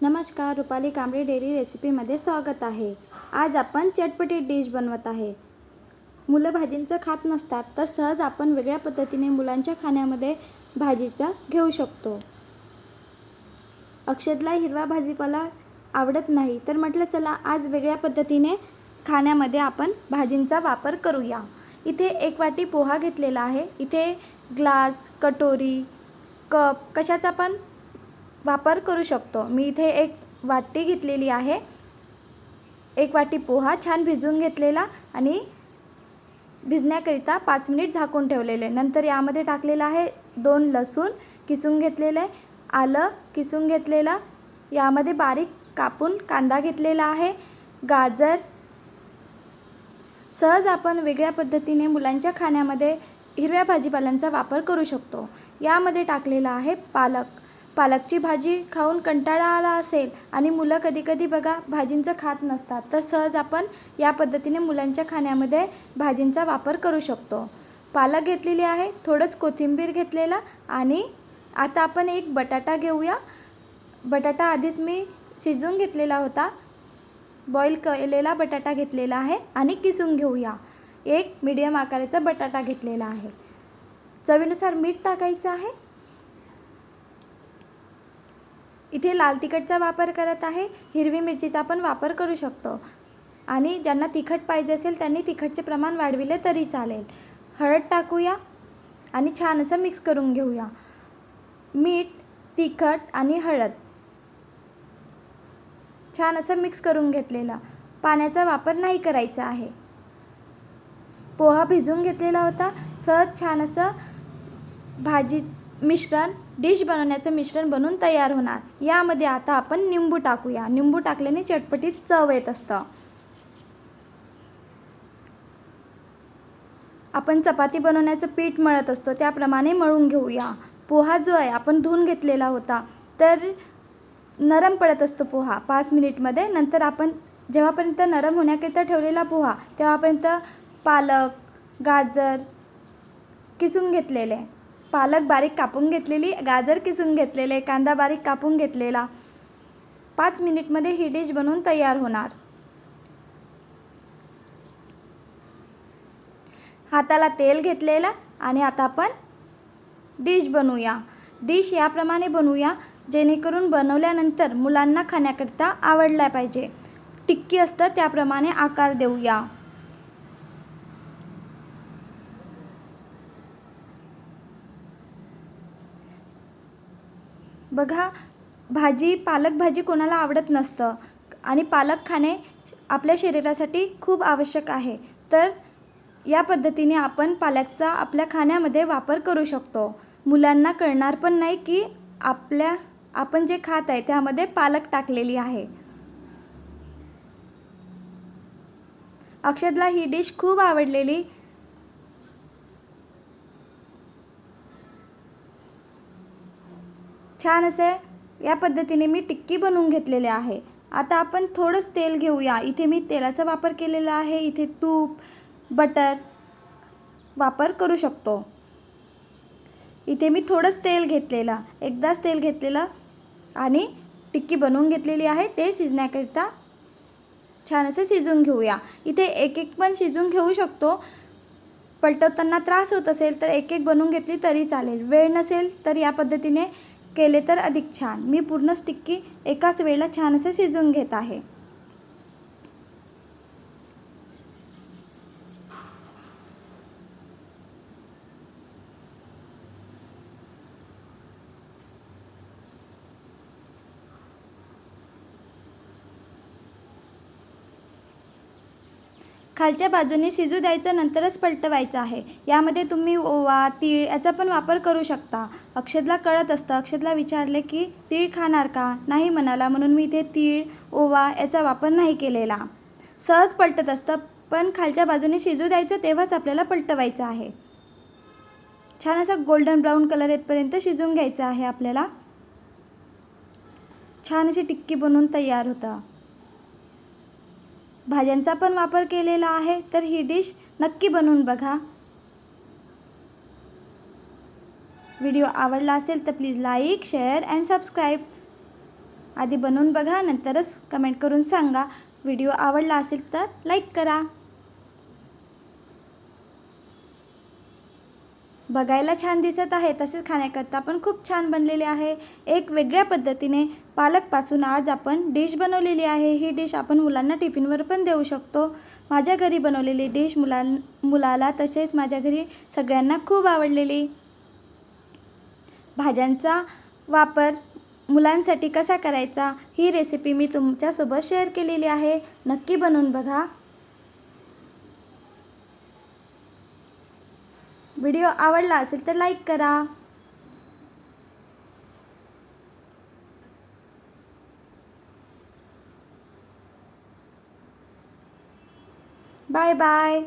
नमस्कार, रुपाली कांबळे डेली रेसिपीमध्ये स्वागत आहे। आज आपण चटपटीत डिश बनवत आहे। मुलं भाजींचं खात नसतात, तर सहज आपण वेगळ्या पद्धतीने मुलांच्या खाण्यामध्ये भाजीचा घेऊ शकतो। अक्षदला हिरवा भाजीपाला आवडत नाही, तर म्हटलं चला आज वेगळ्या पद्धतीने खाण्यामध्ये आपण भाजींचा वापर करूया। इथे 1 वाटी पोहा घेतलेला आहे। इथे ग्लास, कटोरी, कप कशाचा पण वापर करू शकतो। मी इथे 1 वाटी घेतलेली आहे। 1 वाटी पोहा छान भिजवून घेतलेला आणि भिजण्याकरिता 5 मिनिट झाकून ठेवलेले। नंतर यामध्ये टाकलेला आहे 2 लसूण किसून घेतलेले, आलं किसून घेतलेला, यामध्ये बारीक कापून कांदा घेतलेला आहे, गाजर। सहज आपण वेगळ्या पद्धतीने मुलांच्या खाण्यामध्ये हिरव्या भाजीपाल्यांचा वापर करू शकतो। यामध्ये टाकलेला आहे पालक। पालकची भाजी खाऊन कंटाळा आला असेल आणि मुलं कधी-कधी बघा भाजींचं खात नसतात, तर सहज आपण या पद्धतीने मुलांच्या खाण्यामध्ये भाजींचा वापर करू शकतो। पालक घेतलेली आहे, थोडंच कोथिंबीर घेतलेला आणि आता आपण 1 बटाटा घेऊया। बटाटा आधीच मी शिजवून घेतलेला होता। बॉईल केलेला बटाटा घेतलेला आहे आणि किसून घेऊया। 1 मीडियम आकाराचा बटाटा घेतलेला आहे। चवीनुसार मीठ टाकायचं आहे। इथे लाल तिखटचा वापर करत आहे, हिरवी मिरचीचा पण वापर करू शकतो आणि ज्यांना तिखट पाहिजे असेल त्यांनी तिखटचे प्रमाण वाढविले तरी चालेल। हळद टाकूया आणि छान असं मिक्स करून घेऊया। मीठ, तिखट आणि हळद छान असं मिक्स करून घेतलेला। पाण्याचा वापर नाही करायचा आहे। पोहा भिजवून घेतलेला होता। सहज छान असं भाजी मिश्रण डिश बनवण्याचं मिश्रण बनून तयार होणार। यामध्ये आता आपण निंबू टाकूया। निंबू टाकल्याने चटपटीत चव येत असतं। आपण चपाती बनवण्याचं पीठ मळत असतो त्याप्रमाणे मळून घेऊया। पोहा जो आहे आपण धुवून घेतलेला होता, तर नरम पडत असतो पोहा 5 मिनिटमध्ये। नंतर आपण जेव्हापर्यंत नरम होण्याकरिता ठेवलेला पोहा तेव्हापर्यंत पालक, गाजर किसून घेतलेले, पालक बारीक कापून घेतलेली, गाजर किसून घेतलेले, कांदा बारीक कापून घेतलेला। 5 मिनिटमध्ये ही डिश बनवून तयार होणार। हाताला तेल घेतलेला आणि आता आपण डिश बनवूया। डिश याप्रमाणे बनवूया जेणेकरून बनवल्यानंतर मुलांना खाण्याकरिता आवडला पाहिजे। टिक्की असतं त्याप्रमाणे आकार देऊया। बघा, पालक भाजी कोणाला आवडत नसतं आणि पालक खाणे आपल्या शरीरासाठी खूप आवश्यक आहे, तर या पद्धतीने आपण पालकचा आपल्या खाण्यामध्ये वापर करू शकतो। मुलांना कळणार पण नाही की आपण जे खात आहे त्यामध्ये पालक टाकलेली आहे। अक्षदला ही डिश खूप आवडलेली। छान असे या पद्धतीने मी टिक्की बनवून घेतलेले आहे। आता आपण थोडंच तेल घेऊया। इथे मी तेलाचा वापर केलेला आहे। इथे तूप, बटर वापर करू शकतो। इथे मी थोडंच तेल घेतलेलं, एकदाच तेल घेतलेलं आणि टिक्की बनवून घेतलेली आहे। ते शिजण्याकरिता छान असे शिजवून घेऊया। इथे एक पण शिजवून घेऊ शकतो। पलटवताना त्रास होत असेल तर एक बनवून घेतली तरी चालेल। वेळ नसेल तर या पद्धतीने केले तर अधिक छान। मी पूर्ण टिक्की एकाच वेळेला छान असे शिजवून घेत आहे। खालच्या बाजूने शिजू द्यायचं, नंतरच पलटवायचं आहे। यामध्ये तुम्ही ओवा, तीळ याचा पण वापर करू शकता। अक्षदला कळत असतं। अक्षदला विचारले की तीळ खाणार का? नाही म्हणाला, म्हणून मी इथे तीळ, ओवा याचा वापर नाही केलेला। सहज पलटत असतं, पण खालच्या बाजूने शिजू द्यायचं तेव्हाच आपल्याला पलटवायचं आहे। छान असा गोल्डन ब्राऊन कलर येतपर्यंत शिजवून घ्यायचं आहे आपल्याला। छान अशी टिक्की बनवून तयार होतं। भाज्यांचा पण वापर केलेला आहे, तर ही डिश नक्की बनवून बघा। व्हिडिओ आवडला असेल तर please like, share and subscribe. आधी बनवून बघा, नंतरच कमेंट करून सांगा. व्हिडिओ आवडला असेल तर लाईक करा. बघायला छान दिसत आहे, तसेच खाण्याकरता पण खूप छान बनलेले आहे. एक वेगळ्या पद्धतीने पालकपासून आज आपण डिश बनवलेली आहे. ही डिश आपण मुलांना टिफिनवर पण देऊ शकतो. माझ्या घरी बनवलेली डिश मुलाला तसेच माझ्या घरी सगळ्यांना खूप आवडलेली. भाज्यांचा वापर मुलांसाठी कसा करायचा ही रेसिपी मी तुमच्यासोबत शेअर केलेली आहे. नक्की बनवून बघा. व्हिडिओ आवडला असेल तर लाईक करा. Bye bye.